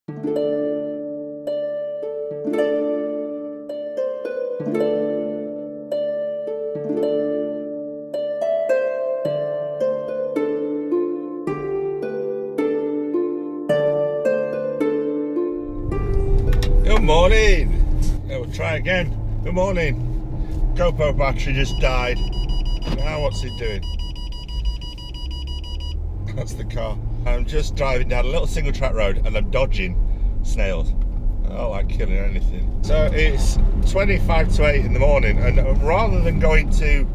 Good morning. Yeah, we'll try again. Good morning. GoPro battery just died. Now what's it doing? That's the car. I'm just driving down a little single track road and I'm dodging snails. I don't like killing anything. So it's 25 to 8 in the morning, and rather than going to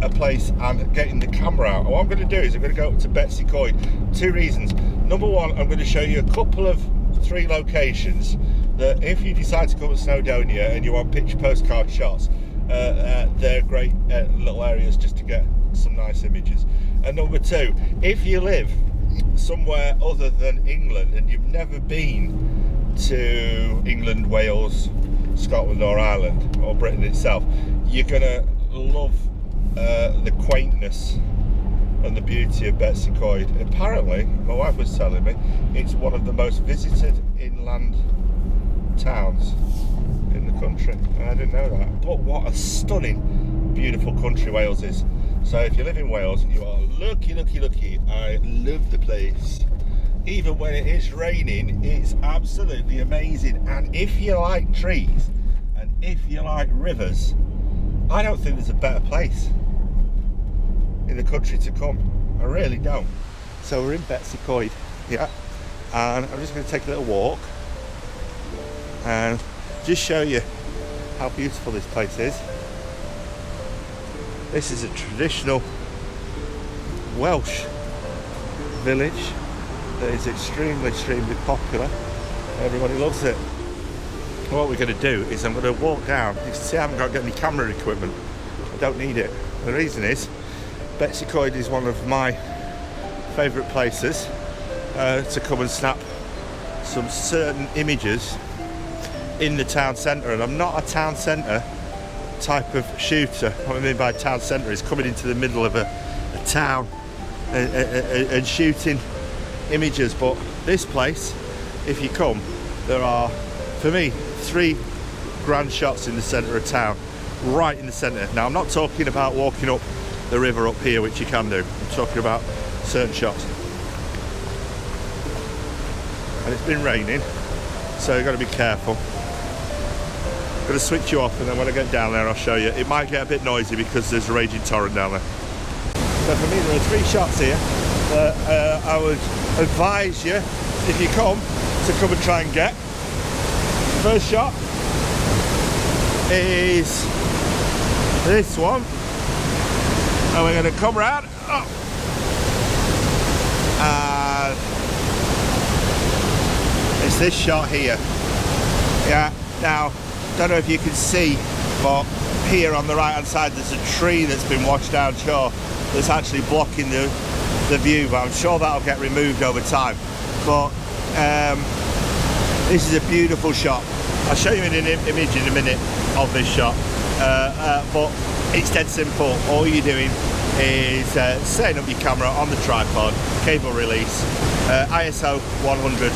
a place and getting the camera out, what I'm going to do is I'm going to go up to Betws y coed. Two reasons. Number one, I'm going to show you a couple of 3 locations that if you decide to come to Snowdonia and you want picture postcard shots, they're great little areas just to get some nice images. And number two, if you live somewhere other than England and you've never been to England, Wales, Scotland or Ireland or Britain itself, you're gonna love the quaintness and the beauty of Betws y coed. Apparently, my wife was telling me, it's one of the most visited inland towns in the country. I didn't know that. But what a stunning, beautiful country Wales is. So if you live in Wales, you are lucky, lucky, lucky. I love the place. Even when it is raining, it's absolutely amazing. And if you like trees and if you like rivers, I don't think there's a better place in the country to come. I really don't. So we're in Betws y coed, yeah, and I'm just going to take a little walk and just show you how beautiful this place is. This is a traditional Welsh village that is extremely popular. Everybody loves it. What we're going to do is I'm going to walk down. You can see I haven't got any camera equipment. I don't need it. The reason is Betws y coed is one of my favourite places to come and snap some certain images in the town centre, and I'm not a town centre type of shooter. What I mean by town centre is coming into the middle of a town and shooting images. But this place, if you come, there are, for me, 3 grand shots in the centre of town, right in the centre. Now I'm not talking about walking up the river up here, which you can do. I'm talking about certain shots. And it's been raining, so you've got to be careful. I'm going to switch you off, and then when I get down there I'll show you. It might get a bit noisy because there's a raging torrent down there. So for me there are 3 shots here that I would advise you, if you come, to come and try and get. First shot is this one, and we're going to come round and it's this shot here. Yeah, now don't know if you can see, but here on the right hand side there's a tree that's been washed down shore that's actually blocking the view, but I'm sure that'll get removed over time. But this is a beautiful shot. I'll show you an image in a minute of this shot, but it's dead simple. All you're doing is setting up your camera on the tripod, cable release, ISO 100,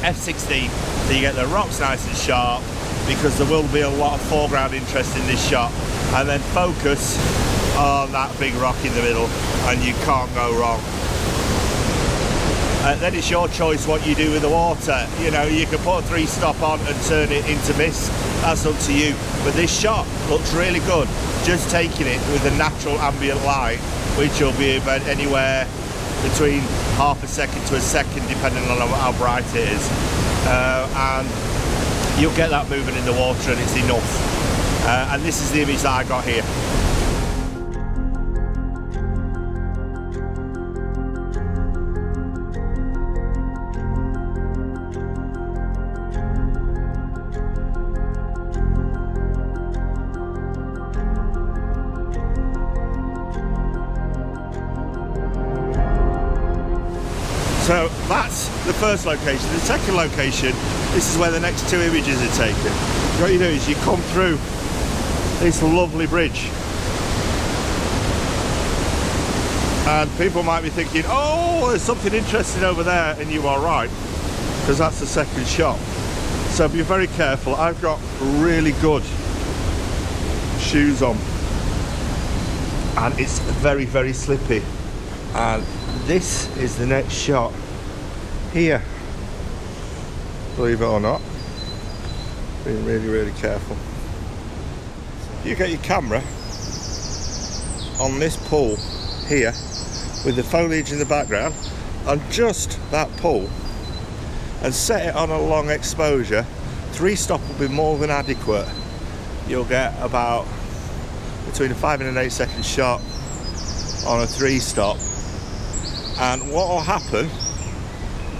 f16, so you get the rocks nice and sharp, because there will be a lot of foreground interest in this shot, and then focus on that big rock in the middle and you can't go wrong. Then it's your choice what you do with the water. You know, you can put a 3-stop on and turn it into mist, that's up to you. But this shot looks really good, just taking it with a natural ambient light, which will be about anywhere between half a second to a second depending on how bright it is, and you'll get that movement in the water and it's enough. And this is the image that I got here. So that's the first location. The second location, this is where the next 2 images are taken. What you do is you come through this lovely bridge. And people might be thinking, oh, there's something interesting over there, and you are right. because that's the second shot. So be very careful. I've got really good shoes on and it's very, very slippy. And this is the next shot here, believe it or not. Being really, really careful. You get your camera on this pool here with the foliage in the background on just that pool and set it on a long exposure. 3-stop will be more than adequate. You'll get about between a 5 and an 8 second shot on a 3-stop, and what will happen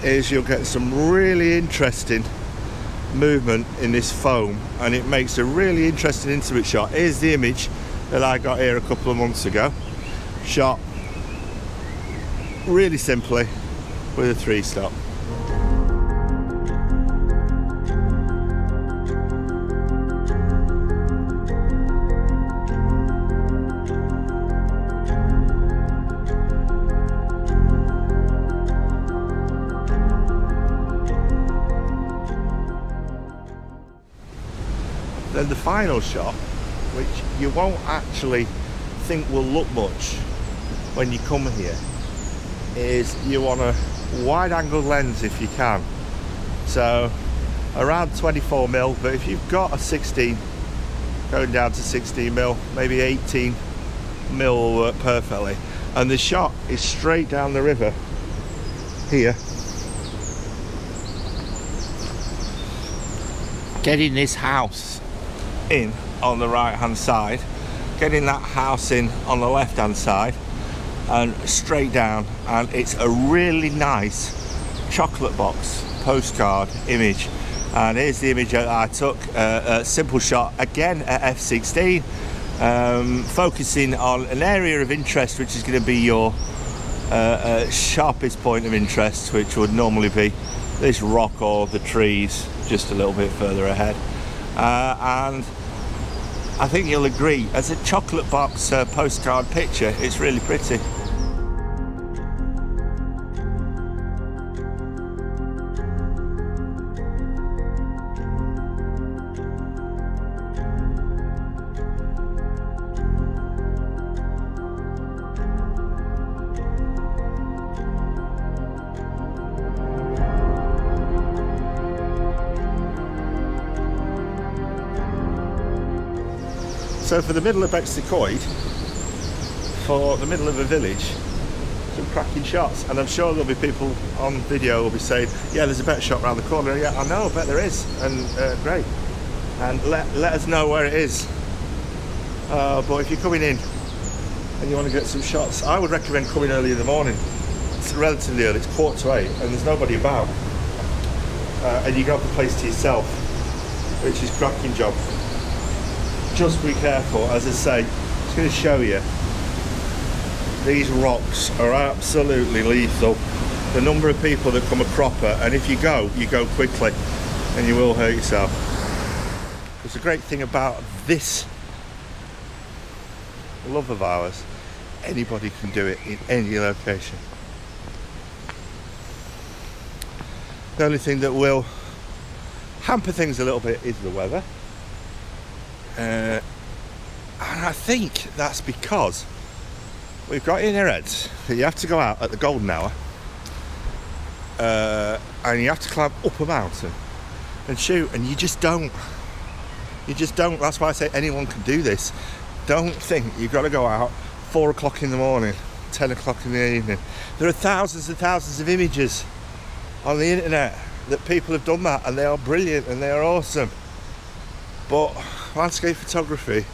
is you'll get some really interesting movement in this foam and it makes a really interesting intimate shot. Here's the image that I got here a couple of months ago, shot really simply with a 3-stop. Then the final shot, which you won't actually think will look much when you come here, is you want a wide angle lens if you can. So around 24mm, but if you've got a 16, going down to 16mm, maybe 18mm will work perfectly. And the shot is straight down the river here. Getting this house in on the right hand side, getting that house in on the left hand side, and straight down, and it's a really nice chocolate box postcard image. And here's the image that I took, a simple shot again at f16, focusing on an area of interest which is going to be your sharpest point of interest, which would normally be this rock or the trees just a little bit further ahead. And I think you'll agree, as a chocolate box postcard picture, it's really pretty. So for the middle of Betws y coed, for the middle of a village, some cracking shots. And I'm sure there'll be people on video will be saying, yeah, there's a better shot around the corner. Yeah, I know, I bet there is, and great. And let us know where it is. But if you're coming in and you want to get some shots, I would recommend coming early in the morning. It's relatively early, it's 7:45, and there's nobody about. And you got the place to yourself, which is cracking job. Just be careful, as I say, I'm just going to show you. These rocks are absolutely lethal. The number of people that come a cropper, and if you go quickly, and you will hurt yourself. There's a great thing about this love of ours, anybody can do it in any location. The only thing that will hamper things a little bit is the weather. And I think that's because we've got in our heads that you have to go out at the golden hour and you have to climb up a mountain and shoot, and you just don't. That's why I say anyone can do this. Don't think you've got to go out 4 o'clock in the morning, 10 o'clock in the evening. There are thousands and thousands of images on the internet that people have done that, and they are brilliant and they are awesome. But landscape photography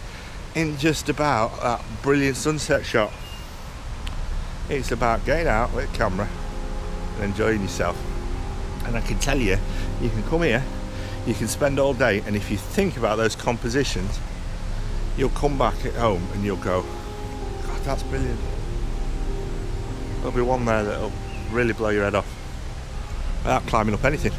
isn't just about that brilliant sunset shot. It's about getting out with a camera and enjoying yourself. And I can tell you, you can come here, you can spend all day, and if you think about those compositions, you'll come back at home and you'll go, God, that's brilliant. There'll be one there that'll really blow your head off without climbing up anything.